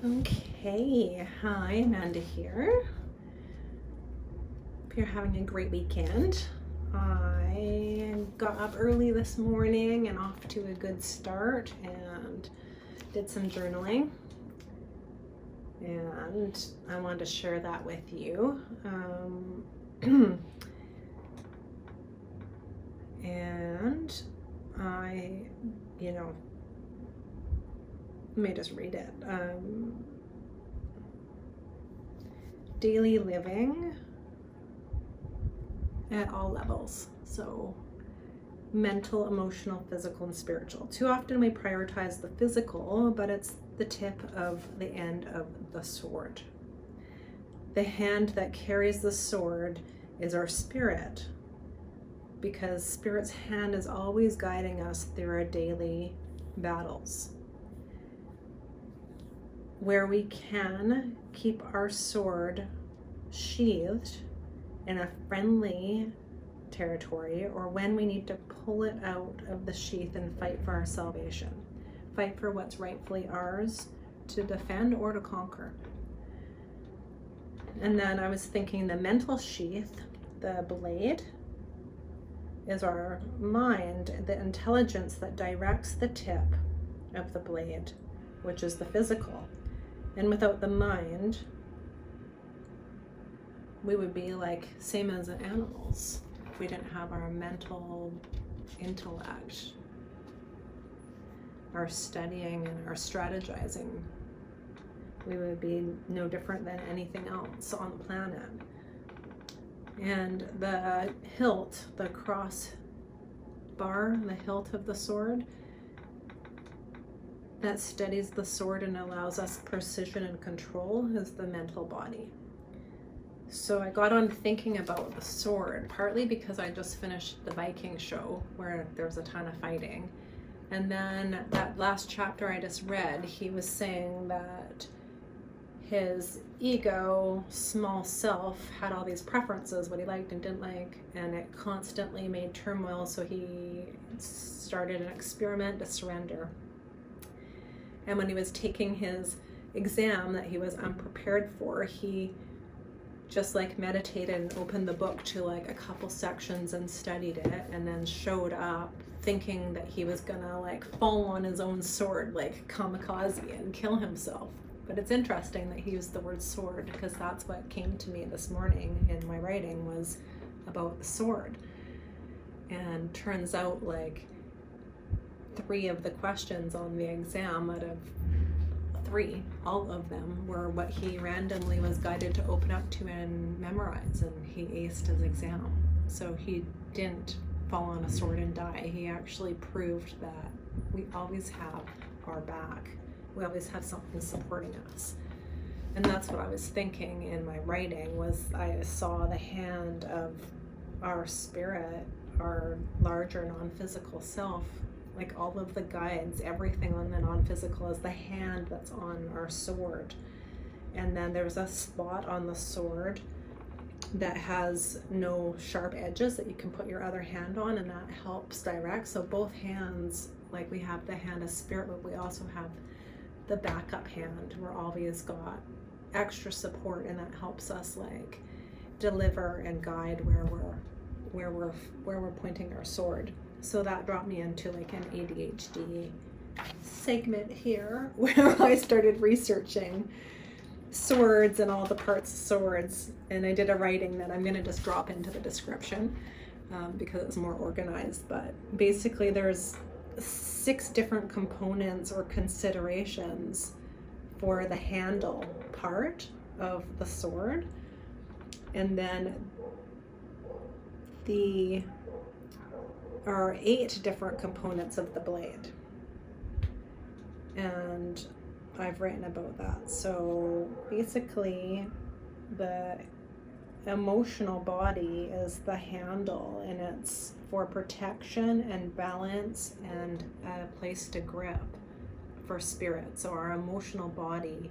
Okay, hi, Amanda here. Hope you're having a great weekend. I got up early this morning and off to a good start and did some journaling. And I wanted to share that with you. And I, let me just read it. Daily living at all levels. So mental, emotional, physical, and spiritual. Too often we prioritize the physical, but it's the tip of the end of the sword. The hand that carries the sword is our spirit, because spirit's hand is always guiding us through our daily battles. Where we can keep our sword sheathed in a friendly territory, or when we need to pull it out of the sheath and fight for our salvation, fight for what's rightfully ours to defend or to conquer. And then I was thinking the mental sheath, the blade, is our mind, the intelligence that directs the tip of the blade, which is the physical. And without the mind, we would be like same as animals. If we didn't have our mental intellect, our studying and our strategizing, we would be no different than anything else on the planet. And the hilt, the cross bar, the hilt of the sword, that steadies the sword and allows us precision and control, is the mental body. So I got on thinking about the sword, partly because I just finished the Viking show where there was a ton of fighting. And then that last chapter I just read, he was saying that his ego, small self, had all these preferences, what he liked and didn't like, and it constantly made turmoil. So he started an experiment to surrender. And when he was taking his exam that he was unprepared for, he just like meditated and opened the book to like a couple sections and studied it, and then showed up thinking that he was gonna like fall on his own sword, like kamikaze, and kill himself. But it's interesting that he used the word sword, because that's what came to me this morning in my writing, was about the sword. And turns out like 3 of the questions on the exam out of 3, all of them were what he randomly was guided to open up to and memorize, and he aced his exam. So he didn't fall on a sword and die. He actually proved that we always have our back. We always have something supporting us. And that's what I was thinking in my writing, was I saw the hand of our spirit, our larger non-physical self, like all of the guides, everything on the non-physical is the hand that's on our sword. And then there's a spot on the sword that has no sharp edges that you can put your other hand on, and that helps direct. So both hands, like we have the hand of spirit, but we also have the backup hand. We're always got extra support, and that helps us like deliver and guide where we're pointing our sword. So that brought me into like an ADHD segment here where I started researching swords and all the parts of swords, and I did a writing that I'm going to just drop into the description because it's more organized. But basically there's 6 different components or considerations for the handle part of the sword, and then there are 8 different components of the blade, and I've written about that. So basically the emotional body is the handle, and it's for protection and balance and a place to grip for spirit. So our emotional body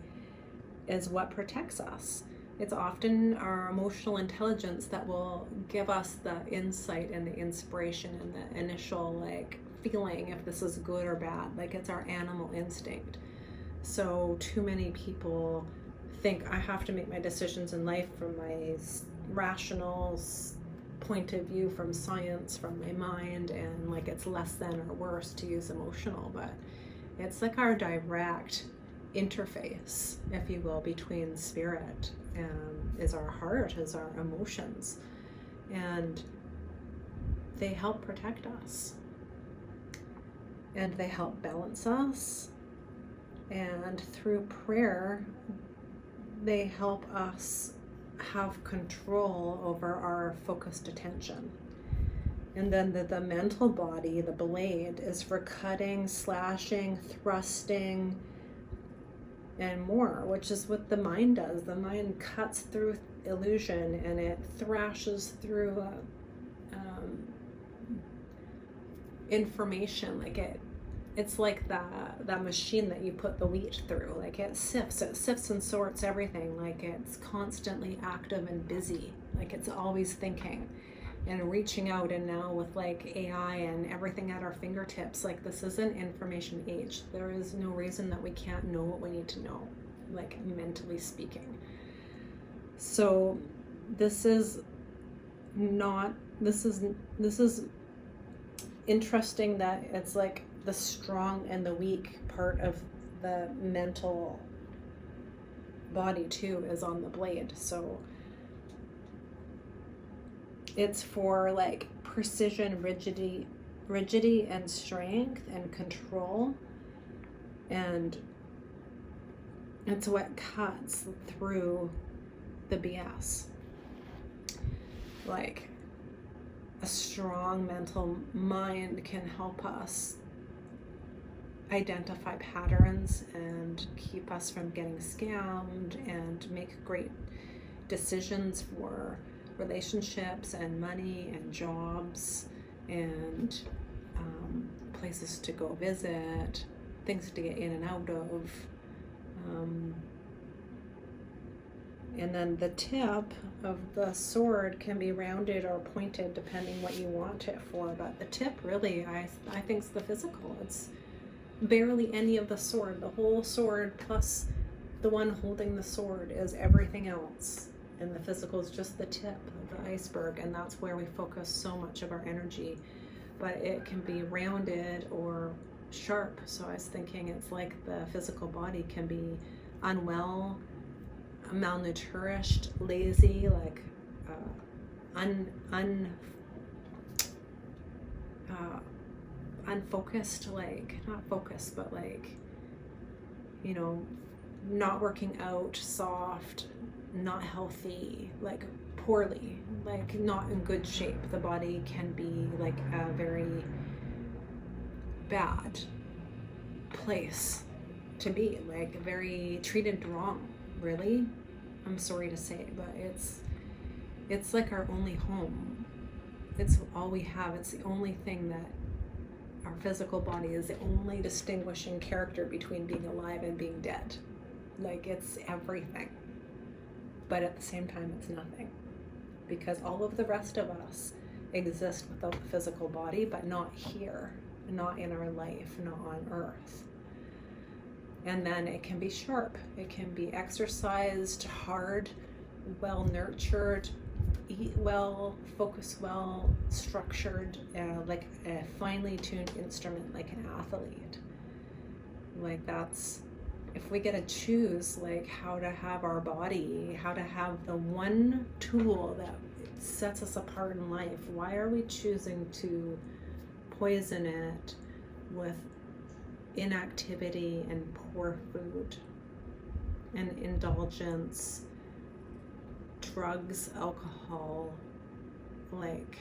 is what protects us. It's often our emotional intelligence that will give us the insight and the inspiration and the initial like feeling if this is good or bad. Like it's our animal instinct. So too many people think I have to make my decisions in life from my rational point of view, from science, from my mind, and like it's less than or worse to use emotional, but it's like our direct interface, if you will, between spirit and is our heart, is our emotions, and they help protect us and they help balance us, and through prayer they help us have control over our focused attention. And then the mental body, the blade, is for cutting, slashing, thrusting, and more, which is what the mind does. The mind cuts through illusion and it thrashes through information. Like it's like that machine that you put the wheat through. Like it sifts and sorts everything. Like it's constantly active and busy. Like it's always thinking and reaching out. And now with like AI and everything at our fingertips, like this is an information age. There is no reason that we can't know what we need to know, like mentally speaking. So this is interesting that it's like the strong and the weak part of the mental body too is on the blade. So it's for like precision, rigidity and strength and control, and it's what cuts through the BS. Like a strong mental mind can help us identify patterns and keep us from getting scammed and make great decisions for relationships and money and jobs and places to go visit, things to get in and out of. And then the tip of the sword can be rounded or pointed depending what you want it for, but the tip really, I think, is the physical. It's barely any of the sword. The whole sword plus the one holding the sword is everything else, and the physical is just the tip of the iceberg, and that's where we focus so much of our energy. But it can be rounded or sharp. So I was thinking it's like the physical body can be unwell, malnourished, lazy, like unfocused, like not focused, but like, you know, not working out, soft, not healthy, like poorly, like not in good shape. The body can be like a very bad place to be, like very treated wrong, really. I'm sorry to say, but it's like our only home. It's all we have. It's the only thing that our physical body is the only distinguishing character between being alive and being dead. Like it's everything. But at the same time, it's nothing. Because all of the rest of us exist without the physical body, but not here, not in our life, not on earth. And then it can be sharp. It can be exercised, hard, well nurtured, eat well, focus well, structured, like a finely tuned instrument, like an athlete. Like that's, if we get to choose like how to have our body, how to have the one tool that sets us apart in life, why are we choosing to poison it with inactivity and poor food and indulgence, drugs, alcohol? Like,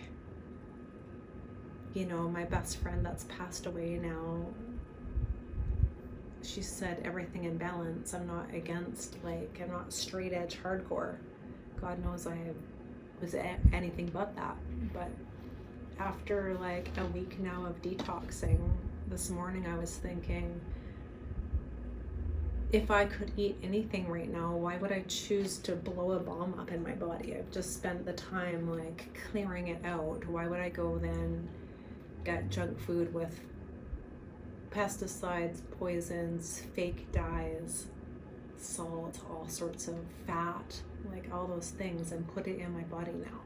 you know, my best friend that's passed away now, she said everything in balance. I'm not against, like, I'm not straight edge hardcore. God knows I was anything but that. But after like a week now of detoxing, this morning I was thinking, if I could eat anything right now, why would I choose to blow a bomb up in my body? I've just spent the time like clearing it out. Why would I go then get junk food with pesticides, poisons, fake dyes, salt, all sorts of fat, like all those things, and put it in my body now.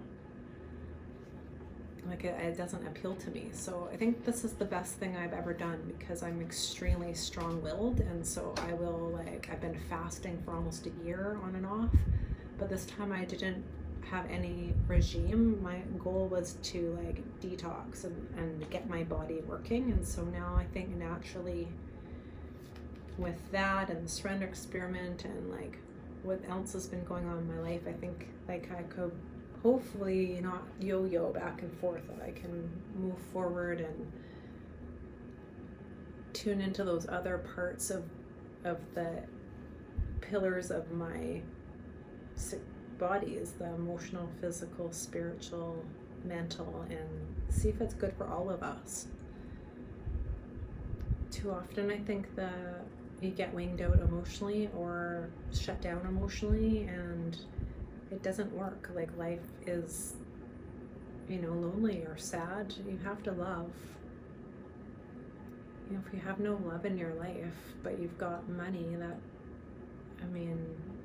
Like it doesn't appeal to me. So I think this is the best thing I've ever done, because I'm extremely strong-willed, and so I will, like, I've been fasting for almost a year on and off, but this time I didn't have any regime. My goal was to like detox and get my body working, and so now I think naturally with that and the surrender experiment and like what else has been going on in my life, I think like I could hopefully not yo-yo back and forth, that I can move forward and tune into those other parts of the pillars of my body, is the emotional, physical, spiritual, mental, and see if it's good for all of us. Too often I think that you get winged out emotionally or shut down emotionally, and it doesn't work. Like life is, lonely or sad. You have to love. If you have no love in your life, but you've got money,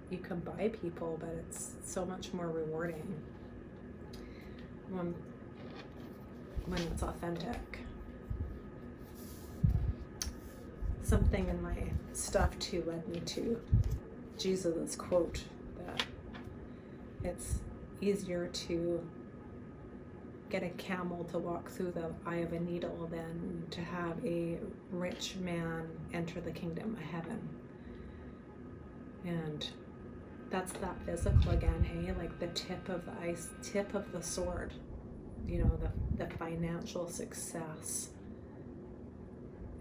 you can buy people, but it's so much more rewarding when it's authentic. Something in my stuff too led me to Jesus' quote that it's easier to get a camel to walk through the eye of a needle than to have a rich man enter the kingdom of heaven. And that's that physical again, hey? Like the tip of the sword, the financial success,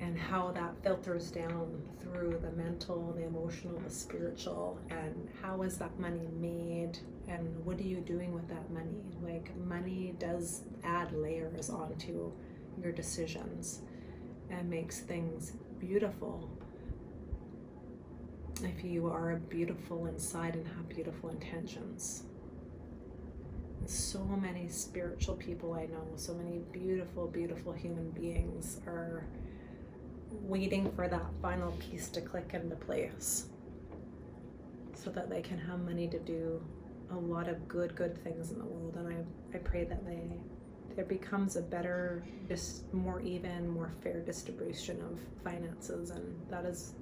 and how that filters down through the mental, the emotional, the spiritual, and how is that money made, and what are you doing with that money? Like money does add layers onto your decisions and makes things beautiful. If you are beautiful inside and have beautiful intentions. So many spiritual people I know, so many beautiful, beautiful human beings are waiting for that final piece to click into place so that they can have money to do a lot of good things in the world. And I pray that there becomes a better, just more even, more fair distribution of finances, and that is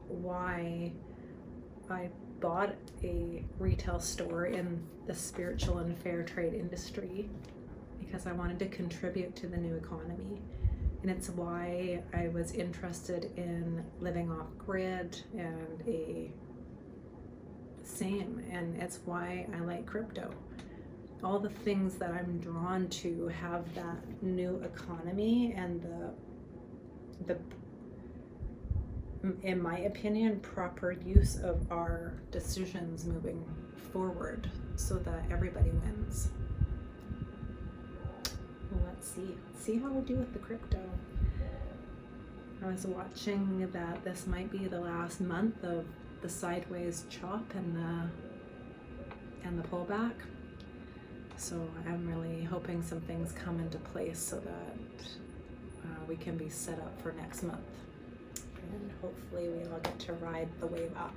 why I bought a retail store in the spiritual and fair trade industry, because I wanted to contribute to the new economy. And it's why I was interested in living off grid and and it's why I like crypto. All the things that I'm drawn to have that new economy and the in my opinion, proper use of our decisions moving forward so that everybody wins. Well, let's see how we do with the crypto. I was watching that this might be the last month of the sideways chop and the pullback. So I'm really hoping some things come into place so that we can be set up for next month. And hopefully we all get to ride the wave up.